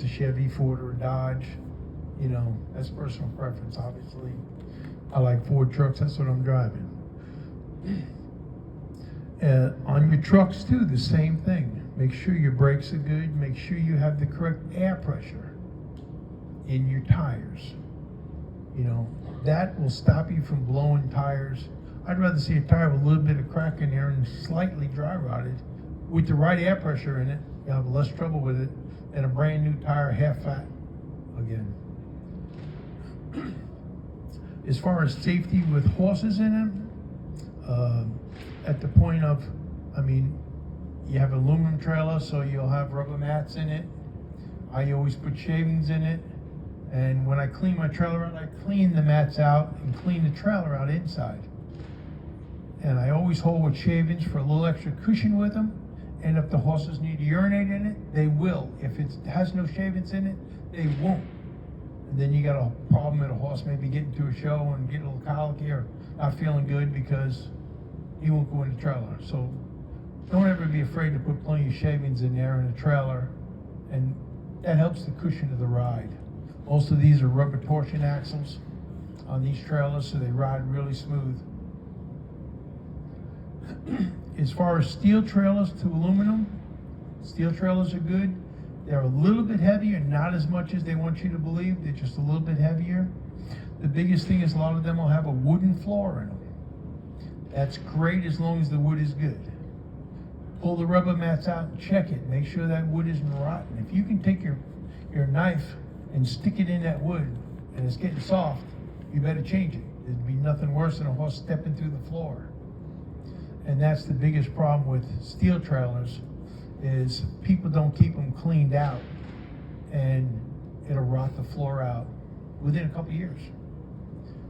it's a Chevy, Ford, or a Dodge. You know, that's personal preference, obviously. I like Ford trucks, that's what I'm driving. On your trucks too, the same thing. Make sure your brakes are good. Make sure you have the correct air pressure in your tires. You know, that will stop you from blowing tires. I'd rather see a tire with a little bit of crack in there and slightly dry rotted. With the right air pressure in it, you'll have less trouble with it than a brand new tire half fat again. As far as safety with horses in them, at the point of, I mean, you have an aluminum trailer, so you'll have rubber mats in it. I always put shavings in it. And when I clean my trailer out, I clean the mats out and clean the trailer out inside. And I always hold with shavings for a little extra cushion with them. And if the horses need to urinate in it, they will. If it has no shavings in it, they won't. And then you got a problem with a horse maybe getting to a show and getting a little colicky or not feeling good because he won't go in the trailer. So don't ever be afraid to put plenty of shavings in there in a trailer, and that helps the cushion of the ride. Most of these are rubber torsion axles on these trailers, so they ride really smooth. As far as steel trailers to aluminum, steel trailers are good. They're a little bit heavier, not as much as they want you to believe. They're just a little bit heavier. The biggest thing is a lot of them will have a wooden floor in them. That's great as long as the wood is good. Pull the rubber mats out and check it. Make sure that wood isn't rotten. If you can take your knife and stick it in that wood and it's getting soft, you better change it. There'd be nothing worse than a horse stepping through the floor. And that's the biggest problem with steel trailers, is people don't keep them cleaned out, and it'll rot the floor out within a couple years.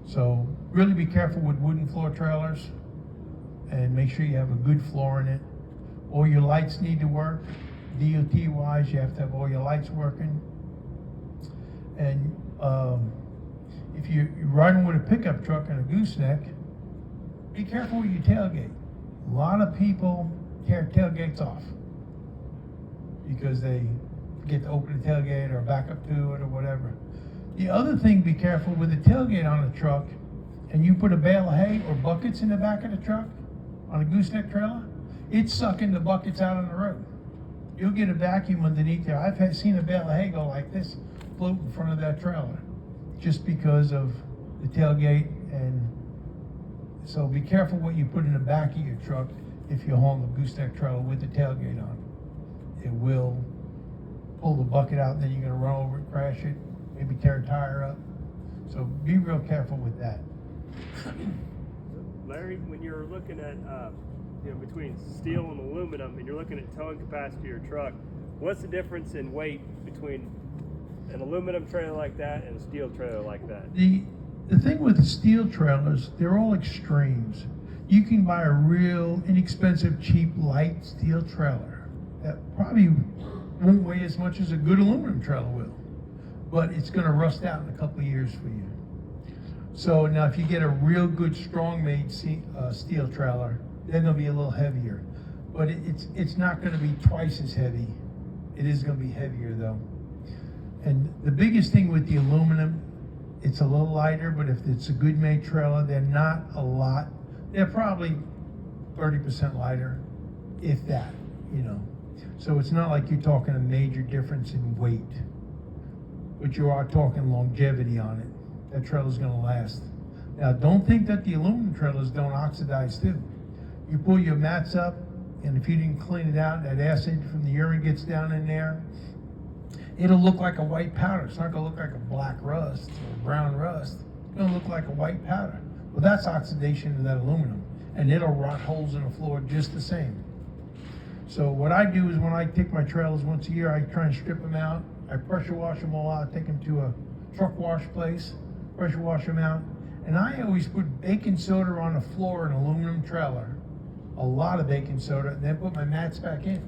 So really be careful with wooden floor trailers, and make sure you have a good floor in it. All your lights need to work. DOT wise, you have to have all your lights working. And if you're riding with a pickup truck and a gooseneck, be careful with your tailgate. A lot of people tear tailgates off because they forget to open the tailgate or back up to it or whatever. The other thing, be careful with the tailgate on a truck, and you put a bale of hay or buckets in the back of the truck on a gooseneck trailer, it's sucking the buckets out on the road. You'll get a vacuum underneath there. I've seen a bale of hay go like this, float in front of that trailer, just because of the tailgate. And so be careful what you put in the back of your truck if you're hauling the gooseneck trailer with the tailgate on. It will pull the bucket out, and then you're going to run over it, crash it, maybe tear a tire up. So be real careful with that. Larry, when you're looking at between steel and aluminum, and you're looking at towing capacity of your truck, what's the difference in weight between an aluminum trailer like that and a steel trailer like that? The thing with the steel trailers, they're all extremes. You can buy a real inexpensive, cheap, light steel trailer that probably won't weigh as much as a good aluminum trailer will, but it's going to rust out in a couple of years for you. So now if you get a real good, strong-made steel trailer, then they'll be a little heavier. But it's not going to be twice as heavy. It is going to be heavier though. And the biggest thing with the aluminum, it's a little lighter, but if it's a good made trailer, they're not a lot. They're probably 30% lighter, if that, you know. So it's not like you're talking a major difference in weight, but you are talking longevity on it. That trailer's going to last. Now, don't think that the aluminum trailers don't oxidize too. You pull your mats up, and if you didn't clean it out, that acid from the urine gets down in there, it'll look like a white powder. It's not going to look like a black rust or brown rust. It's going to look like a white powder. Well, that's oxidation of that aluminum, and it'll rot holes in the floor just the same. So what I do is when I take my trailers once a year, I try and strip them out. I pressure wash them all out, take them to a truck wash place, pressure wash them out. And I always put baking soda on the floor in an aluminum trailer, a lot of baking soda, and then put my mats back in.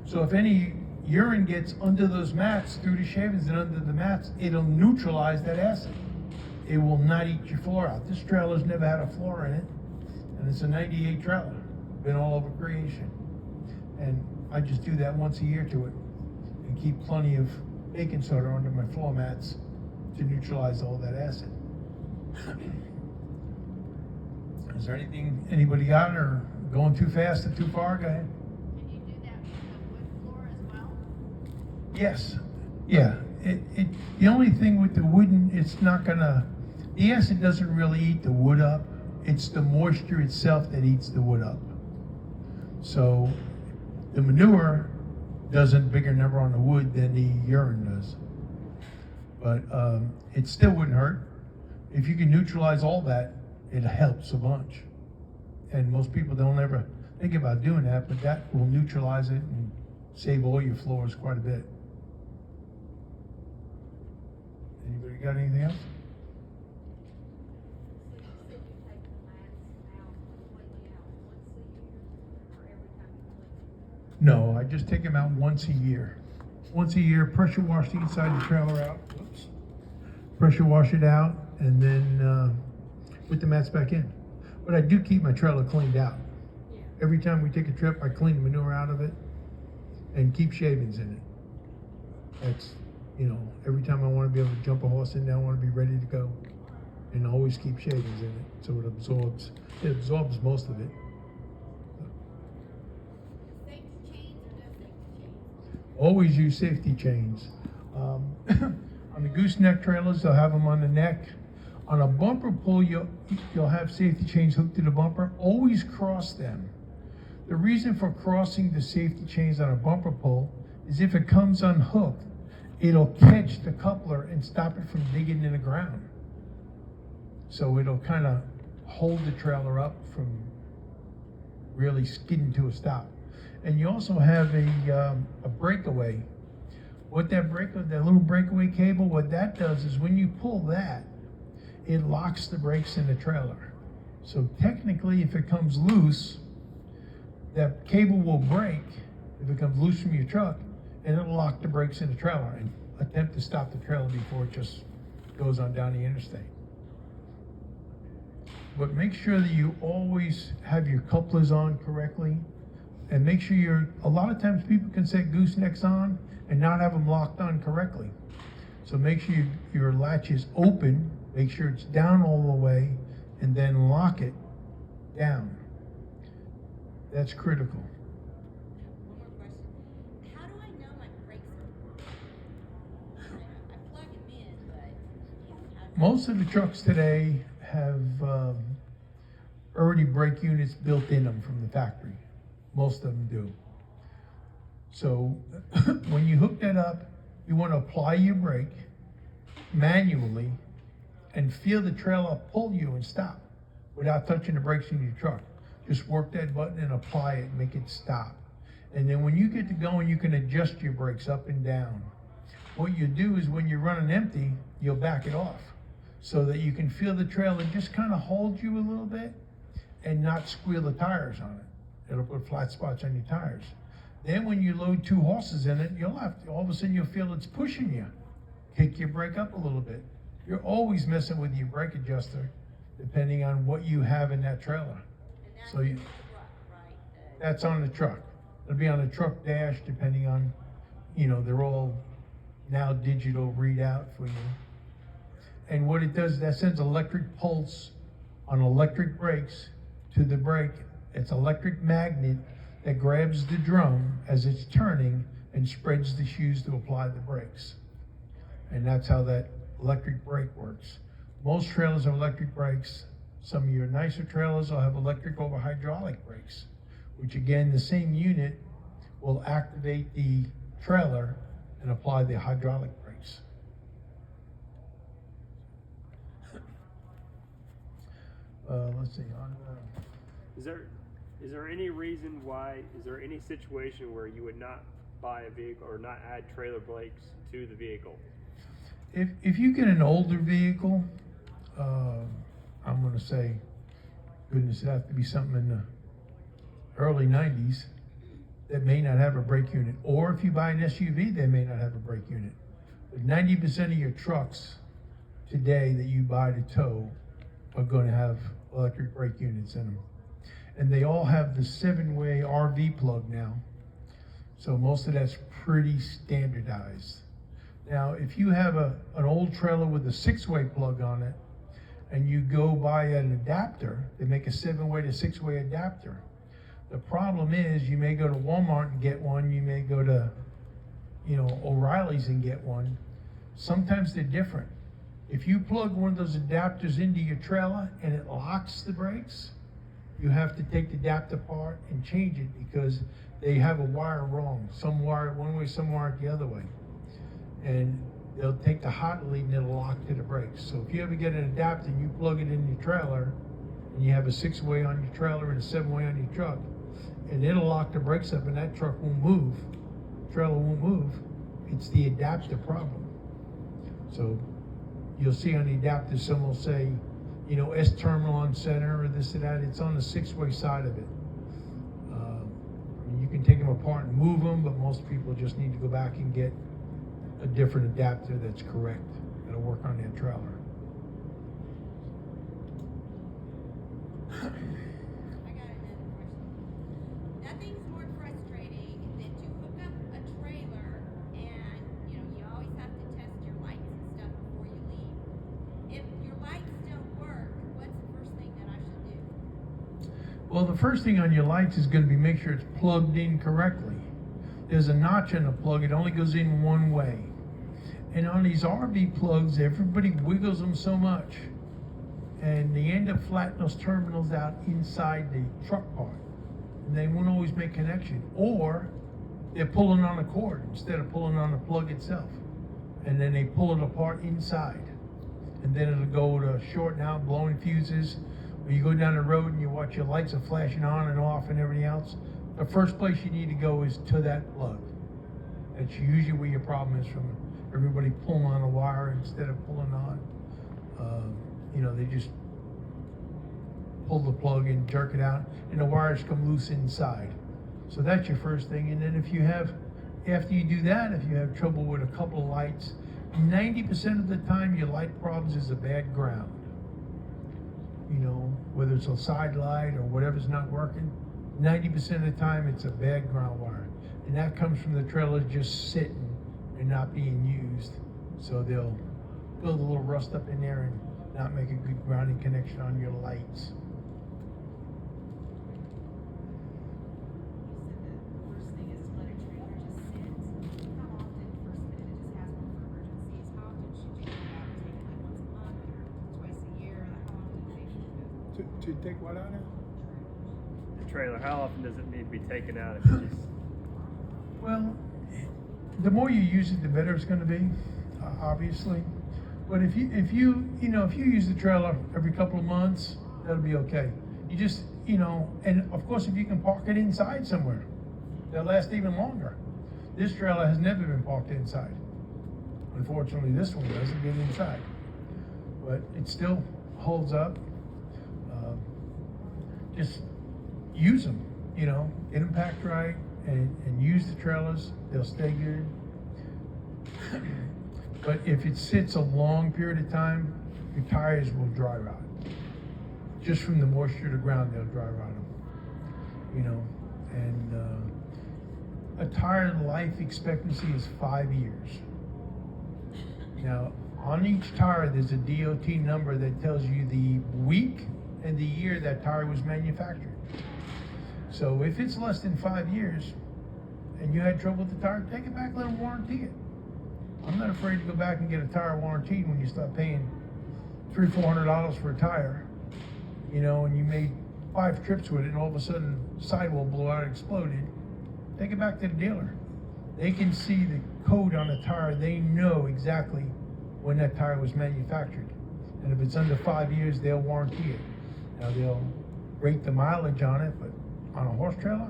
So if any urine gets under those mats, through the shavings and under the mats, it'll neutralize that acid. It will not eat your floor out. This trailer's never had a floor in it, and it's a 98 trailer. Been all over creation. And I just do that once a year to it and keep plenty of baking soda under my floor mats to neutralize all that acid. Is there anything anybody got, or going too fast or too far? Go ahead. Can you do that with the wood floor as well? Yes. Yeah. The only thing with the wooden, it's not gonna, the acid doesn't really eat the wood up. It's the moisture itself that eats the wood up. So the manure does a bigger number on the wood than the urine does. But it still wouldn't hurt. If you can neutralize all that, it helps a bunch. And most people don't ever think about doing that, but that will neutralize it and save all your floors quite a bit. Anybody got anything else? So you said you take the mats out completely out once a year, or every time you clean? No, I just take them out once a year. Once a year, pressure wash the inside of the trailer out. Whoops. Pressure wash it out, and then put the mats back in. But I do keep my trailer cleaned out. Yeah. Every time we take a trip, I clean the manure out of it and keep shavings in it. That's, you know, every time I want to be able to jump a horse in there, I want to be ready to go. And always keep shavings in it so it absorbs most of it. Safety chains or no safety chains? Always use safety chains. On the gooseneck trailers, they'll have them on the neck. On a bumper pull, you'll have safety chains hooked to the bumper. Always cross them. The reason for crossing the safety chains on a bumper pull is if it comes unhooked, it'll catch the coupler and stop it from digging in the ground. So it'll kind of hold the trailer up from really skidding to a stop. And you also have a breakaway. What that little breakaway cable, what that does is when you pull that, it locks the brakes in the trailer. So technically, if it comes loose, that cable will break if it comes loose from your truck, and it'll lock the brakes in the trailer and attempt to stop the trailer before it just goes on down the interstate. But make sure that you always have your couplers on correctly, and make sure a lot of times people can set goosenecks on and not have them locked on correctly. So make sure your latch is open, make sure it's down all the way, and then lock it down. That's critical. One more question. How do I know my brakes are working? I plug them in, but Most of the trucks today have already brake units built in them from the factory. Most of them do. So when you hook that up, you want to apply your brake manually and feel the trailer pull you and stop without touching the brakes in your truck. Just work that button and apply it, make it stop. And then when you get to going, you can adjust your brakes up and down. What you do is when you're running empty, you'll back it off so that you can feel the trailer just kind of hold you a little bit and not squeal the tires on it. It'll put flat spots on your tires. Then when you load 2 horses in it, all of a sudden you'll feel it's pushing you. Kick your brake up a little bit. You're always messing with your brake adjuster depending on what you have in that trailer. and that's So in you, the truck, right? that's on the truck. It'll be on the truck dash depending on, they're all now digital readout for you. And what it does, that sends electric pulse on electric brakes to the brake. It's electric magnet that grabs the drum as it's turning and spreads the shoes to apply the brakes. And that's how that electric brake works. Most trailers have electric brakes. Some of your nicer trailers will have electric over hydraulic brakes, which again, the same unit will activate the trailer and apply the hydraulic brakes. Let's see. Is there any reason why? Is there any situation where you would not buy a vehicle or not add trailer brakes to the vehicle? If you get an older vehicle, I'm going to say, goodness, it has to be something in the early 90s that may not have a brake unit. Or if you buy an SUV, they may not have a brake unit. But 90% of your trucks today that you buy to tow are going to have electric brake units in them. And they all have the 7-way RV plug now. So most of that's pretty standardized. Now, if you have an old trailer with a 6-way plug on it, and you go buy an adapter, they make a 7-way to 6-way adapter. The problem is you may go to Walmart and get one, you may go to, O'Reilly's and get one. Sometimes they're different. If you plug one of those adapters into your trailer and it locks the brakes, you have to take the adapter apart and change it because they have a wire wrong. Some wire it one way, some wire it the other way. And they'll take the hot lead and it'll lock to the brakes. So if you ever get an adapter and you plug it in your trailer, and you have a 6-way on your trailer and a 7-way on your truck, and it'll lock the brakes up and that truck won't move, trailer won't move, it's the adapter problem. So you'll see on the adapter, some will say, S terminal on center or this or that. It's on the 6-way side of it. You can take them apart and move them, but most people just need to go back and get a different adapter that's correct. That'll work on their trailer. I got another question. Nothing's more frustrating than to hook up a trailer and, you always have to test your lights and stuff before you leave. If your lights don't work, what's the first thing that I should do? Well, the first thing on your lights is going to be make sure it's plugged in correctly. There's a notch in the plug. It only goes in one way. And on these RV plugs, everybody wiggles them so much. And they end up flattening those terminals out inside the truck part. And they won't always make connection. Or they're pulling on a cord instead of pulling on the plug itself. And then they pull it apart inside. And then it'll go to shorting out, blowing fuses. When you go down the road and you watch your lights are flashing on and off and everything else, the first place you need to go is to that plug. That's usually where your problem is, from everybody pulling on a wire instead of pulling on. They just pull the plug and jerk it out, and the wires come loose inside. So that's your first thing. And then after you do that, if you have trouble with a couple of lights, 90% of the time your light problems is a bad ground. Whether it's a side light or whatever's not working, 90% of the time it's a bad ground wire. And that comes from the trailer just sitting and not being used. So they'll build a little rust up in there and not make a good grounding connection on your lights. You said the first thing is to let a trailer just sit. How often, first minute it just has one for emergencies, how often should you go out and take it, like once a month or twice a year? Like how often do they need to go? To take what out of it? The trailer, how often does it need to be taken out? If you just Well, the more you use it, the better it's going to be, obviously. But if you use the trailer every couple of months, that'll be okay. You just, and of course, if you can park it inside somewhere, that'll last even longer. This trailer has never been parked inside. Unfortunately, this one doesn't get inside, but it still holds up. Just use them, get them packed right, and use the trailers. They'll stay good. But if it sits a long period of time, your tires will dry rot. Just from the moisture of the ground, they'll dry rot them. And a tire life expectancy is 5 years. Now, on each tire, there's a DOT number that tells you the week and the year that tire was manufactured. So if it's less than 5 years and you had trouble with the tire, take it back, let them warranty it. I'm not afraid to go back and get a tire warranted when you start paying $300-400 for a tire, and you made 5 trips with it and all of a sudden sidewall blew out and exploded. Take it back to the dealer. They can see the code on the tire. They know exactly when that tire was manufactured. And if it's under 5 years, they'll warranty it. Now they'll rate the mileage on it, but on a horse trailer,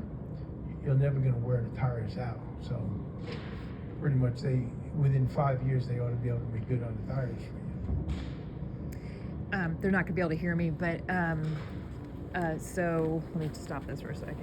you're never going to wear the tires out. So pretty much within 5 years, they ought to be able to make good on the tires for you. They're not going to be able to hear me, but so let me stop this for a second.